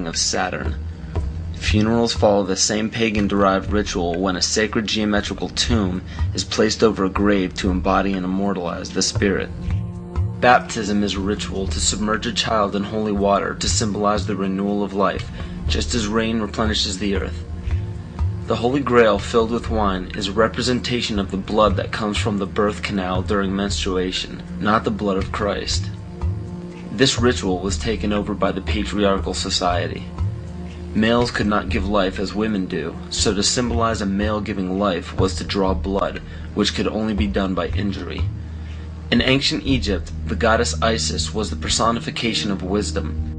offspring of Saturn. Funerals follow the same pagan-derived ritual when a sacred geometrical tomb is placed over a grave to embody and immortalize the spirit. Baptism is a ritual to submerge a child in holy water to symbolize the renewal of life, just as rain replenishes the earth. The Holy Grail filled with wine is a representation of the blood that comes from the birth canal during menstruation, not the blood of Christ. This ritual was taken over by the patriarchal society. Males could not give life as women do, so to symbolize a male giving life was to draw blood, which could only be done by injury. In ancient Egypt, the goddess Isis was the personification of wisdom.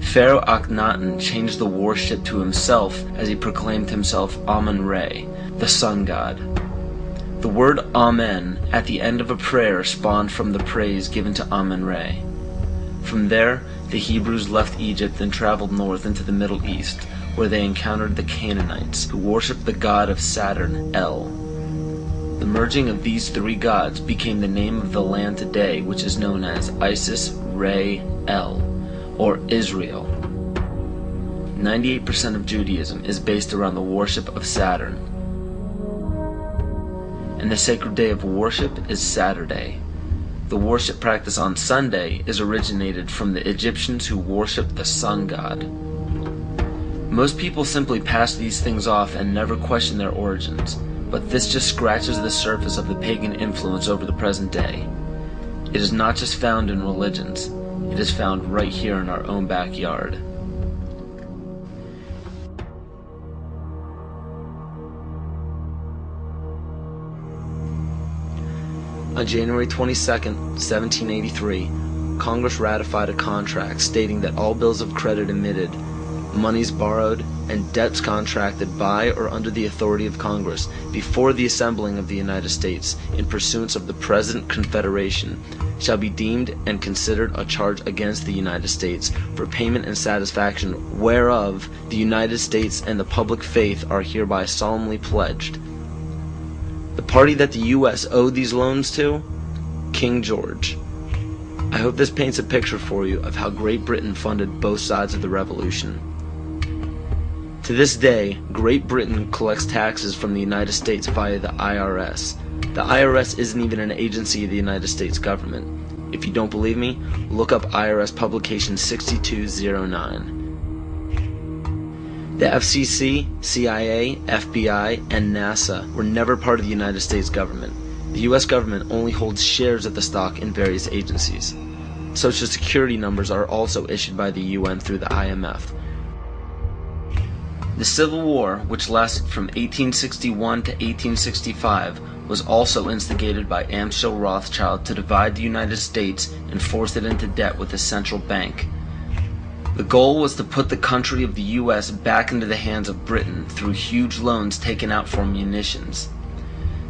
Pharaoh Akhenaten changed the worship to himself as he proclaimed himself Amun-Re, the sun god. The word Amen at the end of a prayer spawned from the praise given to Amun-Re. From there, the Hebrews left Egypt and traveled north into the Middle East, where they encountered the Canaanites, who worshipped the god of Saturn, El. The merging of these three gods became the name of the land today, which is known as Isis, Re, El, or Israel. 98% of Judaism is based around the worship of Saturn. And the sacred day of worship is Saturday. The worship practice on Sunday is originated from the Egyptians who worshipped the sun god. Most people simply pass these things off and never question their origins, but this just scratches the surface of the pagan influence over the present day. It is not just found in religions, it is found right here in our own backyard. On January 22, 1783, Congress ratified a contract stating that all bills of credit emitted, monies borrowed, and debts contracted by or under the authority of Congress before the assembling of the United States in pursuance of the present Confederation shall be deemed and considered a charge against the United States for payment and satisfaction whereof the United States and the public faith are hereby solemnly pledged. The party that the U.S. owed these loans to? King George. I hope this paints a picture for you of how Great Britain funded both sides of the Revolution. To this day, Great Britain collects taxes from the United States via the IRS. The IRS isn't even an agency of the United States government. If you don't believe me, look up IRS publication 6209. The FCC, CIA, FBI, and NASA were never part of the United States government. The U.S. government only holds shares of the stock in various agencies. Social Security numbers are also issued by the UN through the IMF. The Civil War, which lasted from 1861 to 1865, was also instigated by Amschel Rothschild to divide the United States and force it into debt with a central bank. The goal was to put the country of the U.S. back into the hands of Britain through huge loans taken out for munitions.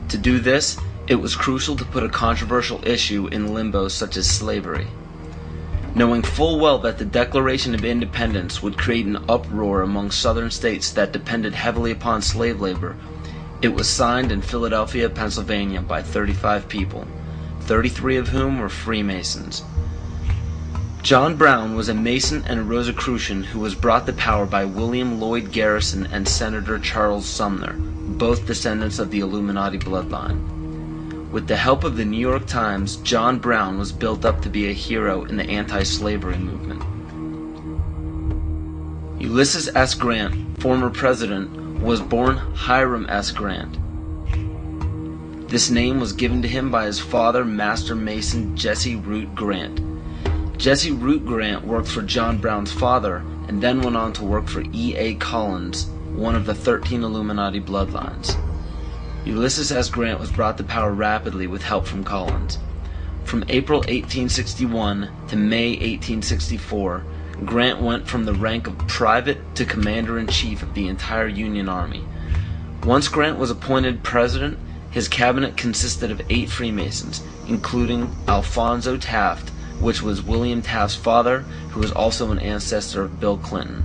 To do this, it was crucial to put a controversial issue in limbo such as slavery. Knowing full well that the Declaration of Independence would create an uproar among southern states that depended heavily upon slave labor, it was signed in Philadelphia, Pennsylvania by 35 people, 33 of whom were Freemasons. John Brown was a Mason and a Rosicrucian who was brought to power by William Lloyd Garrison and Senator Charles Sumner, both descendants of the Illuminati bloodline. With the help of the New York Times, John Brown was built up to be a hero in the anti-slavery movement. Ulysses S. Grant, former president, was born Hiram S. Grant. This name was given to him by his father, Master Mason Jesse Root Grant. Jesse Root Grant worked for John Brown's father and then went on to work for E.A. Collins, one of the 13 Illuminati bloodlines. Ulysses S. Grant was brought to power rapidly with help from Collins. From April 1861 to May 1864, Grant went from the rank of private to commander-in-chief of the entire Union Army. Once Grant was appointed president, his cabinet consisted of 8 Freemasons, including Alphonso Taft, which was William Taft's father, who was also an ancestor of Bill Clinton.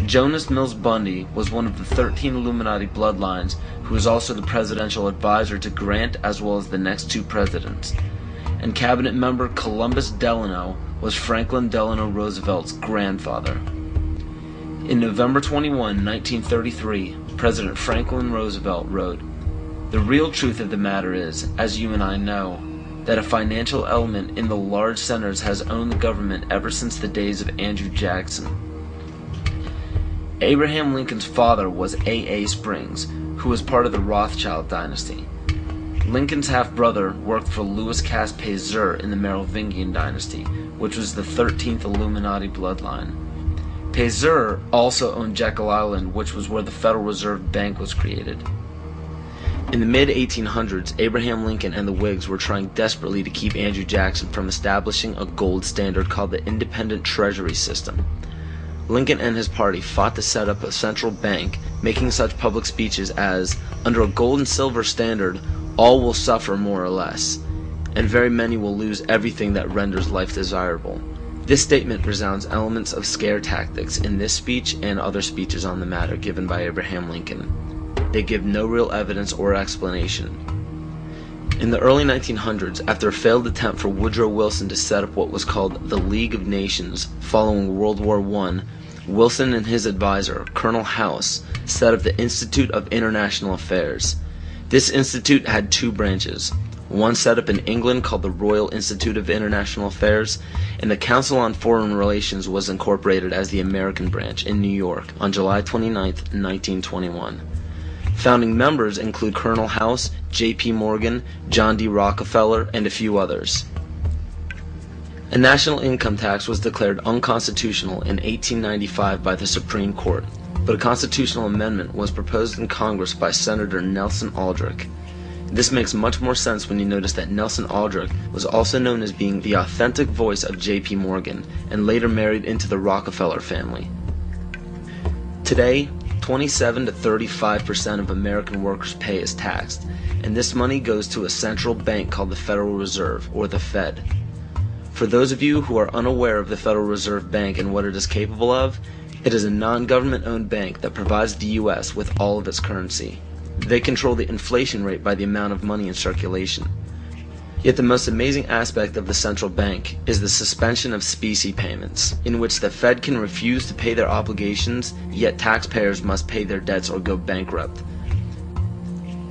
Jonas Mills Bundy was one of the 13 Illuminati bloodlines, who was also the presidential advisor to Grant as well as the next 2 presidents. and cabinet member Columbus Delano was Franklin Delano Roosevelt's grandfather. In November 21, 1933, President Franklin Roosevelt wrote, "The real truth of the matter is, as you and I know, that a financial element in the large centers has owned the government ever since the days of Andrew Jackson." Abraham Lincoln's father was A.A. Springs, who was part of the Rothschild dynasty. Lincoln's half-brother worked for Louis Cass Pasteur in the Merovingian dynasty, which was the 13th Illuminati bloodline. Pasteur also owned Jekyll Island, which was where the Federal Reserve Bank was created. In the mid-1800s, Abraham Lincoln and the Whigs were trying desperately to keep Andrew Jackson from establishing a gold standard called the Independent Treasury System. Lincoln and his party fought to set up a central bank, making such public speeches as, "Under a gold and silver standard, all will suffer more or less, and very many will lose everything that renders life desirable." This statement resounds elements of scare tactics in this speech and other speeches on the matter given by Abraham Lincoln. They give no real evidence or explanation. In the early 1900s, after a failed attempt for Woodrow Wilson to set up what was called the League of Nations following World War I, Wilson and his advisor, Colonel House, set up the Institute of International Affairs. This institute had two branches, one set up in England called the Royal Institute of International Affairs, and the Council on Foreign Relations was incorporated as the American branch in New York on July 29, 1921. Founding members include Colonel House, J.P. Morgan, John D. Rockefeller, and a few others. A national income tax was declared unconstitutional in 1895 by the Supreme Court, but a constitutional amendment was proposed in Congress by Senator Nelson Aldrich. This makes much more sense when you notice that Nelson Aldrich was also known as being the authentic voice of J.P. Morgan and later married into the Rockefeller family. Today, 27 to 35% of American workers' pay is taxed, and this money goes to a central bank called the Federal Reserve, or the Fed. For those of you who are unaware of the Federal Reserve Bank and what it is capable of, it is a non-government-owned bank that provides the U.S. with all of its currency. They control the inflation rate by the amount of money in circulation. Yet the most amazing aspect of the central bank is the suspension of specie payments, in which the Fed can refuse to pay their obligations, yet taxpayers must pay their debts or go bankrupt.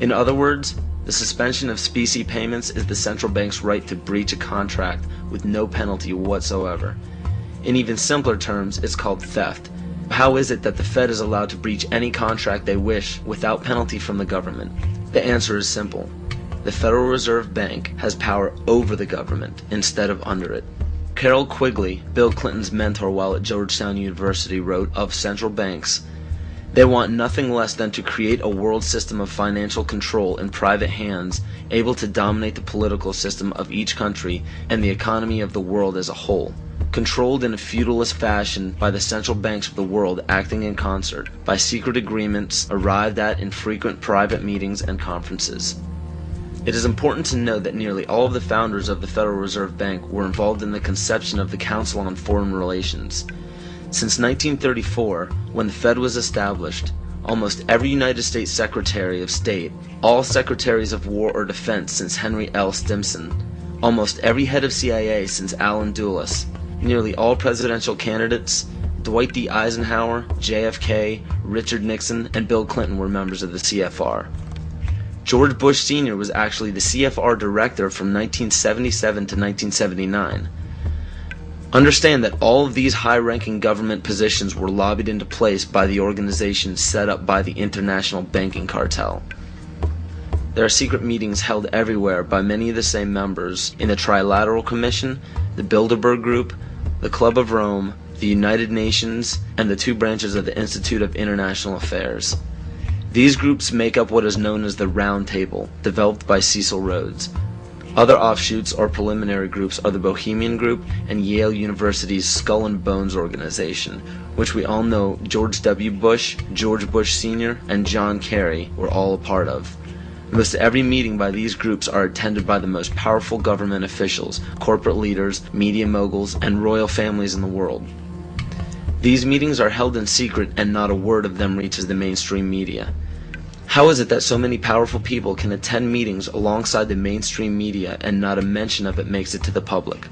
In other words, the suspension of specie payments is the central bank's right to breach a contract with no penalty whatsoever. In even simpler terms, it's called theft. How is it that the Fed is allowed to breach any contract they wish without penalty from the government? The answer is simple. The Federal Reserve Bank has power over the government instead of under it. Carroll Quigley, Bill Clinton's mentor while at Georgetown University, wrote of central banks, "They want nothing less than to create a world system of financial control in private hands, able to dominate the political system of each country and the economy of the world as a whole, controlled in a feudalist fashion by the central banks of the world acting in concert, by secret agreements arrived at in frequent private meetings and conferences." It is important to note that nearly all of the founders of the Federal Reserve Bank were involved in the conception of the Council on Foreign Relations. Since 1934, when the Fed was established, almost every United States Secretary of State, all Secretaries of War or Defense since Henry L. Stimson, almost every head of CIA since Allen Dulles, nearly all presidential candidates, Dwight D. Eisenhower, JFK, Richard Nixon, and Bill Clinton were members of the CFR. George Bush Sr. was actually the CFR director from 1977 to 1979. Understand that all of these high-ranking government positions were lobbied into place by the organizations set up by the international banking cartel. There are secret meetings held everywhere by many of the same members in the Trilateral Commission, the Bilderberg Group, the Club of Rome, the United Nations, and the two branches of the Institute of International Affairs. These groups make up what is known as the Round Table, developed by Cecil Rhodes. Other offshoots or preliminary groups are the Bohemian Group and Yale University's Skull and Bones organization, which we all know George W. Bush, George Bush Sr., and John Kerry were all a part of. Most every meeting by these groups are attended by the most powerful government officials, corporate leaders, media moguls, and royal families in the world. These meetings are held in secret and not a word of them reaches the mainstream media. How is it that so many powerful people can attend meetings alongside the mainstream media and not a mention of it makes it to the public?